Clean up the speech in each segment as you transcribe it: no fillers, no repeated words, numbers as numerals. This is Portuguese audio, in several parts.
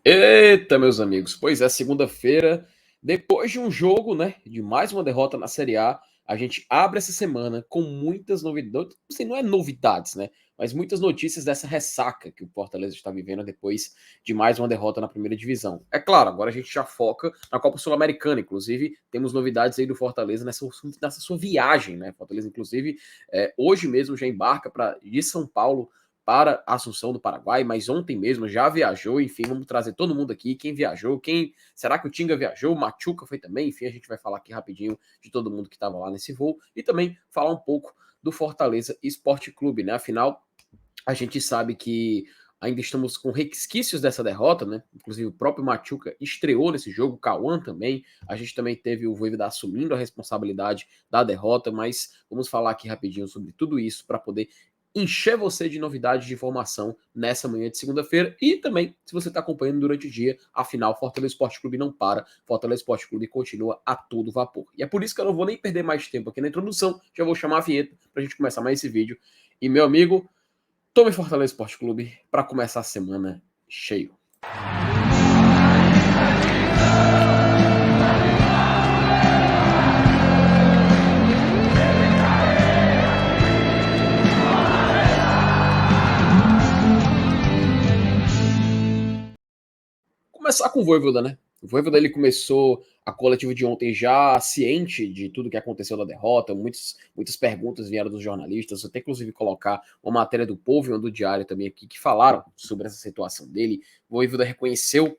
Eita, meus amigos, pois é, segunda-feira, depois de um jogo, né, de mais uma derrota na Série A gente abre essa semana com muitas novidades, assim, não é novidades, né, mas muitas notícias dessa ressaca que o Fortaleza está vivendo depois de mais uma derrota na primeira divisão. É claro, agora a gente já foca na Copa Sul-Americana, inclusive temos novidades aí do Fortaleza nessa sua viagem, né, Fortaleza inclusive hoje mesmo já embarca de São Paulo para Assunção do Paraguai, mas ontem mesmo já viajou, enfim, vamos trazer todo mundo aqui, quem viajou, será que o Tinga viajou, o Machuca foi também, enfim, a gente vai falar aqui rapidinho de todo mundo que estava lá nesse voo, e também falar um pouco do Fortaleza Esporte Clube, né, afinal, a gente sabe que ainda estamos com resquícios dessa derrota, né? Inclusive o próprio Machuca estreou nesse jogo, o Cauã também. A gente também teve o Voivoda assumindo a responsabilidade da derrota, mas vamos falar aqui rapidinho sobre tudo isso para poder encher você de novidades de informação nessa manhã de segunda-feira e também, se você está acompanhando durante o dia, afinal, Fortaleza Esporte Clube não para, Fortaleza Esporte Clube continua a todo vapor. E é por isso que eu não vou nem perder mais tempo aqui na introdução, já vou chamar a vinheta para a gente começar mais esse vídeo. E meu amigo, tome Fortaleza Esporte Clube para começar a semana cheio. Começar com o Voivoda, né? O Voivoda ele começou a coletiva de ontem já ciente de tudo que aconteceu na derrota, muitas perguntas vieram dos jornalistas, até inclusive colocar uma matéria do Povo e uma do Diário também aqui que falaram sobre essa situação dele. O Voivoda reconheceu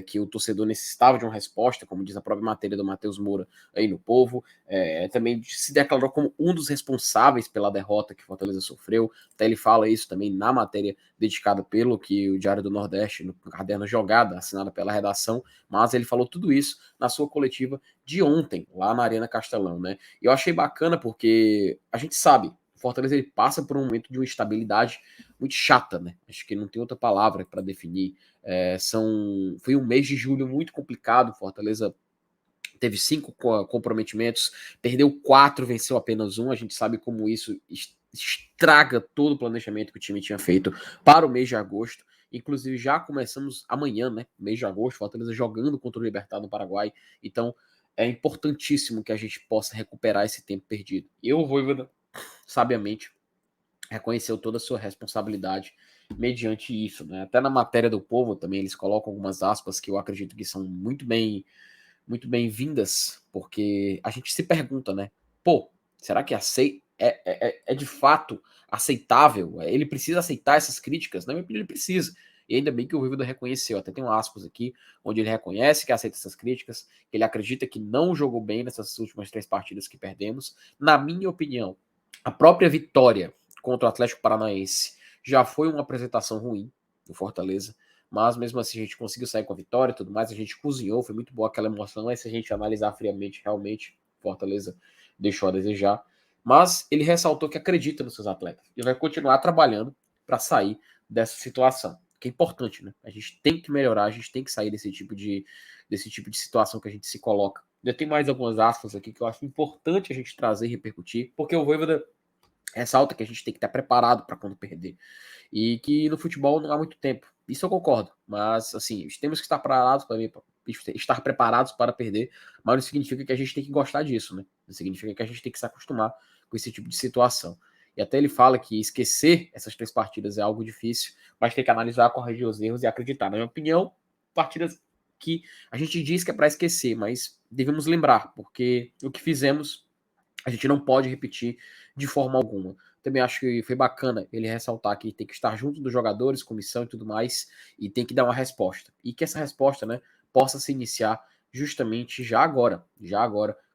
que o torcedor necessitava de uma resposta, como diz a própria matéria do Matheus Moura aí no Povo, também se declarou como um dos responsáveis pela derrota que Fortaleza sofreu, até ele fala isso também na matéria dedicada pelo que o Diário do Nordeste, no caderno Jogada, assinada pela redação, mas ele falou tudo isso na sua coletiva de ontem, lá na Arena Castelão, né? E eu achei bacana porque a gente sabe, o Fortaleza ele passa por um momento de uma estabilidade muito chata, né? Acho que não tem outra palavra para definir. Foi um mês de julho muito complicado, Fortaleza teve 5 comprometimentos, perdeu 4, venceu apenas um. A gente sabe como isso estraga todo o planejamento que o time tinha feito para o mês de agosto. Inclusive, já começamos amanhã, né? Mês de agosto, Fortaleza jogando contra o Libertad no Paraguai. Então, é importantíssimo que a gente possa recuperar esse tempo perdido. E o Voivoda, sabiamente, reconheceu toda a sua responsabilidade mediante isso, né? Até na matéria do Povo também eles colocam algumas aspas que eu acredito que são muito bem-vindas, porque a gente se pergunta, né? Pô, será que é de fato aceitável? Ele precisa aceitar essas críticas? Na minha opinião, ele precisa. E ainda bem que o Voivoda reconheceu. Até tem um aspas aqui, onde ele reconhece que aceita essas críticas, que ele acredita que não jogou bem nessas últimas 3 partidas que perdemos. Na minha opinião, a própria vitória contra o Atlético Paranaense já foi uma apresentação ruim do Fortaleza, mas mesmo assim a gente conseguiu sair com a vitória e tudo mais, a gente cozinhou, foi muito boa aquela emoção, mas se a gente analisar friamente, realmente, Fortaleza deixou a desejar, mas ele ressaltou que acredita nos seus atletas e vai continuar trabalhando para sair dessa situação, que é importante, né? A gente tem que melhorar, a gente tem que sair desse tipo de situação que a gente se coloca. Eu tenho mais algumas aspas aqui que eu acho importante a gente trazer e repercutir, porque o Voivoda ressalta que a gente tem que estar preparado para quando perder. E que no futebol não há muito tempo. Isso eu concordo. Mas, assim, temos que estar preparados para perder, mas não significa que a gente tem que gostar disso, né? Não significa que a gente tem que se acostumar com esse tipo de situação. E até ele fala que esquecer essas 3 partidas é algo difícil, mas tem que analisar, corrigir os erros e acreditar. Na minha opinião, partidas que a gente diz que é para esquecer, mas devemos lembrar, porque o que fizemos a gente não pode repetir de forma alguma. Também acho que foi bacana ele ressaltar que tem que estar junto dos jogadores, comissão e tudo mais, e tem que dar uma resposta. E que essa resposta, né, possa se iniciar justamente já agora,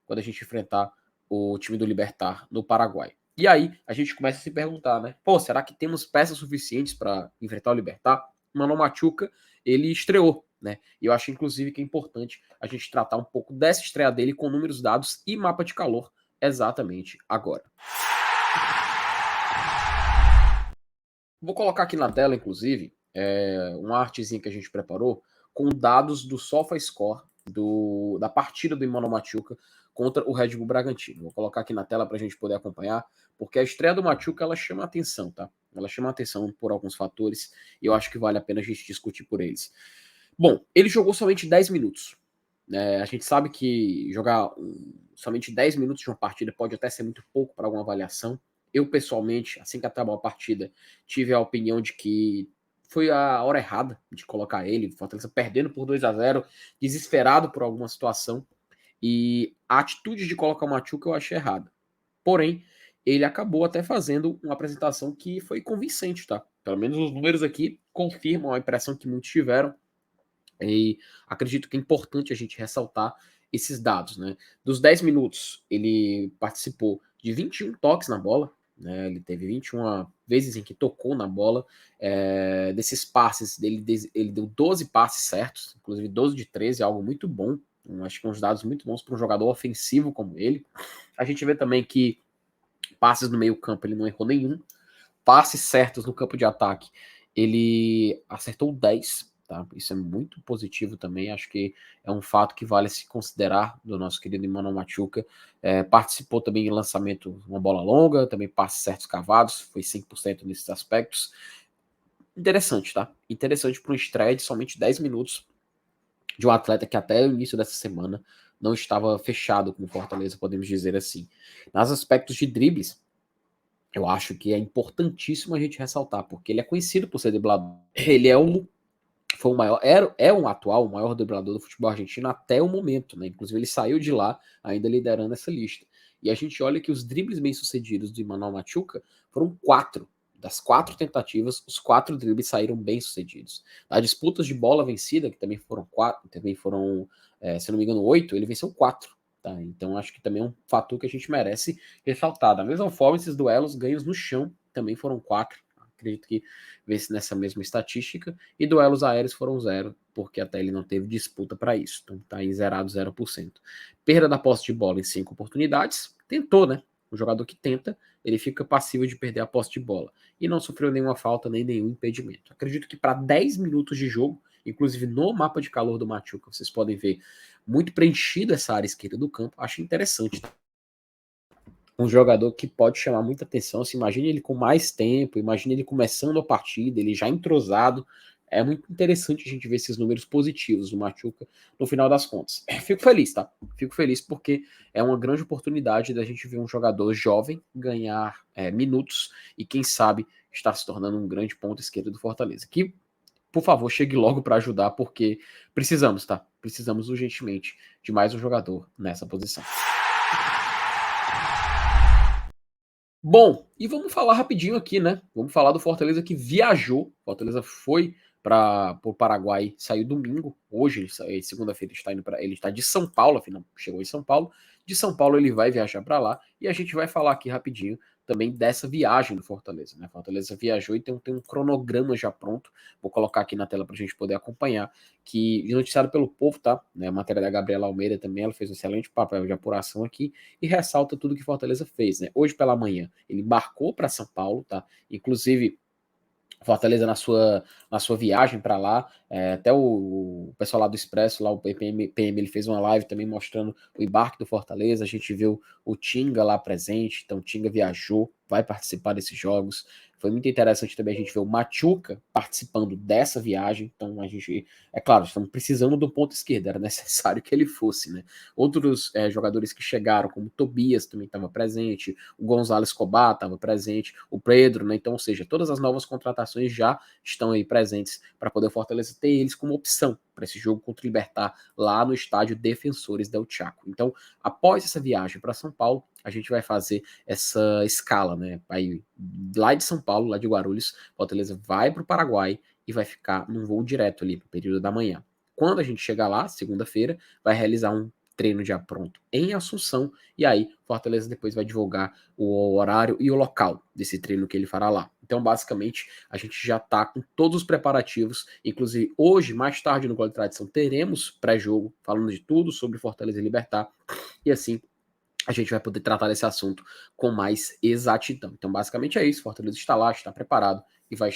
quando a gente enfrentar o time do Libertar no Paraguai. E aí a gente começa a se perguntar, né? Pô, será que temos peças suficientes para enfrentar o Libertar? O Mano Machuca, ele estreou, né? E eu acho inclusive que é importante a gente tratar um pouco dessa estreia dele com números dados e mapa de calor exatamente agora. Vou colocar aqui na tela, inclusive, uma artezinha que a gente preparou com dados do SofaScore da partida do Emmanuel Machuca contra o Red Bull Bragantino. Vou colocar aqui na tela para a gente poder acompanhar, porque a estreia do Machuca ela chama a atenção, tá? Ela chama a atenção por alguns fatores e eu acho que vale a pena a gente discutir por eles. Bom, ele jogou somente 10 minutos. A gente sabe que jogar somente 10 minutos de uma partida pode até ser muito pouco para alguma avaliação. Eu, pessoalmente, assim que acabou a partida, tive a opinião de que foi a hora errada de colocar ele. Fortaleza perdendo por 2-0, desesperado por alguma situação. E a atitude de colocar o Machuca eu achei errada. Porém, ele acabou até fazendo uma apresentação que foi convincente, tá? Pelo menos os números aqui confirmam a impressão que muitos tiveram. E acredito que é importante a gente ressaltar esses dados, né? Dos 10 minutos, ele participou de 21 toques na bola, né? Ele teve 21 vezes em que tocou na bola. Desses passes, ele deu 12 passes certos, inclusive 12 de 13, algo muito bom. Acho que uns dados muito bons para um jogador ofensivo como ele. A gente vê também que passes no meio campo ele não errou nenhum. Passes certos no campo de ataque, ele acertou 10, tá? Isso é muito positivo também. Acho que é um fato que vale se considerar do nosso querido Emmanuel Machuca. Participou também em lançamento, uma bola longa, também passes certos cavados, foi 5% nesses aspectos. Interessante, tá? Interessante para um estreia de somente 10 minutos de um atleta que até o início dessa semana não estava fechado com o Fortaleza, podemos dizer assim. Nos aspectos de dribles, eu acho que é importantíssimo a gente ressaltar, porque ele é conhecido por ser driblador. Ele foi o maior, o maior driblador do futebol argentino até o momento, né? Inclusive ele saiu de lá ainda liderando essa lista. E a gente olha que os dribles bem-sucedidos de Manuel Machuca foram 4. Das 4 tentativas, os 4 dribles saíram bem-sucedidos. As disputas de bola vencida, que também foram 4, também foram, se não me engano, 8, ele venceu 4. Tá? Então acho que também é um fator que a gente merece ressaltar. Da mesma forma, esses duelos ganhos no chão também foram 4. Acredito que vê-se nessa mesma estatística. E duelos aéreos foram 0, porque até ele não teve disputa para isso. Então tá aí zerado 0%. Perda da posse de bola em 5 oportunidades. Tentou, né? O jogador que tenta, ele fica passível de perder a posse de bola. E não sofreu nenhuma falta nem nenhum impedimento. Acredito que para 10 minutos de jogo, inclusive no mapa de calor do Machuca, vocês podem ver muito preenchido essa área esquerda do campo. Acho interessante. Um jogador que pode chamar muita atenção. Se imagine ele com mais tempo, imagine ele começando a partida, ele já entrosado. É muito interessante a gente ver esses números positivos do Machuca no final das contas. Fico feliz, tá? Fico feliz porque é uma grande oportunidade da gente ver um jogador jovem ganhar minutos e, quem sabe, estar se tornando um grande ponto esquerdo do Fortaleza. Que, por favor, chegue logo para ajudar, porque precisamos, tá? Precisamos urgentemente de mais um jogador nessa posição. Bom, e vamos falar rapidinho aqui, né? Vamos falar do Fortaleza que viajou. Fortaleza foi para o Paraguai, saiu domingo. Hoje, segunda-feira, ele está de São Paulo, afinal, chegou em São Paulo. De São Paulo ele vai viajar para lá e a gente vai falar aqui rapidinho também dessa viagem do Fortaleza, né? Fortaleza viajou e tem um cronograma já pronto. Vou colocar aqui na tela para a gente poder acompanhar, que noticiado pelo Povo, tá? A matéria da Gabriela Almeida também, ela fez um excelente papel de apuração aqui e ressalta tudo que Fortaleza fez, né? Hoje pela manhã ele embarcou para São Paulo, tá? Inclusive Fortaleza na sua viagem para lá, até o pessoal lá do Expresso, lá o PM, ele fez uma live também mostrando o embarque do Fortaleza. A gente viu o Tinga lá presente, então o Tinga viajou, vai participar desses jogos. Foi muito interessante também a gente ver o Machuca participando dessa viagem. Então a gente, é claro, estamos precisando do ponto esquerdo, era necessário que ele fosse, né? Outros jogadores que chegaram, como o Tobias também estava presente, o Gonzalo Escobar estava presente, o Pedro, né? Então, ou seja, todas as novas contratações já estão aí presentes para poder o Fortaleza ter eles como opção para esse jogo contra o Libertad lá no estádio Defensores del Chaco. Então, após essa viagem para São Paulo, a gente vai fazer essa escala, né? Aí, lá de São Paulo, lá de Guarulhos, Fortaleza vai para o Paraguai e vai ficar num voo direto ali no período da manhã. Quando a gente chegar lá, segunda-feira, vai realizar um treino já pronto em Assunção, e aí Fortaleza depois vai divulgar o horário e o local desse treino que ele fará lá. Então, basicamente, a gente já está com todos os preparativos, inclusive hoje, mais tarde no Gol de Tradição, teremos pré-jogo falando de tudo sobre Fortaleza e Libertad, e assim a gente vai poder tratar desse assunto com mais exatidão. Então, basicamente é isso, Fortaleza está lá, está preparado e vai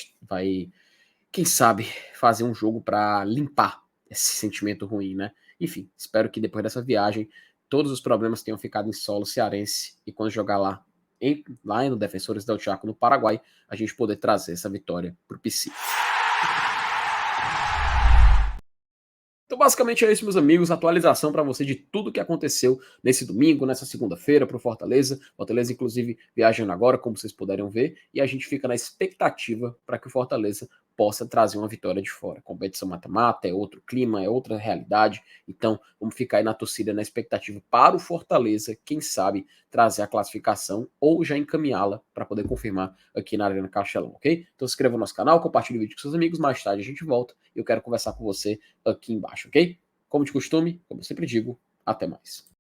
quem sabe, fazer um jogo para limpar esse sentimento ruim, né? Enfim, espero que depois dessa viagem todos os problemas tenham ficado em solo cearense e quando jogar lá no Defensores del Chaco, no Paraguai, a gente poder trazer essa vitória para o PC. Então, basicamente é isso, meus amigos. Atualização para você de tudo que aconteceu nesse domingo, nessa segunda-feira, para o Fortaleza. Fortaleza, inclusive, viajando agora, como vocês puderam ver. E a gente fica na expectativa para que o Fortaleza possa trazer uma vitória de fora. Competição mata-mata, é outro clima, é outra realidade. Então, vamos ficar aí na torcida, na expectativa para o Fortaleza, quem sabe trazer a classificação ou já encaminhá-la para poder confirmar aqui na Arena Castelão, ok? Então, se inscreva no nosso canal, compartilhe o vídeo com seus amigos. Mais tarde a gente volta e eu quero conversar com você aqui embaixo, ok? Como de costume, como eu sempre digo, até mais.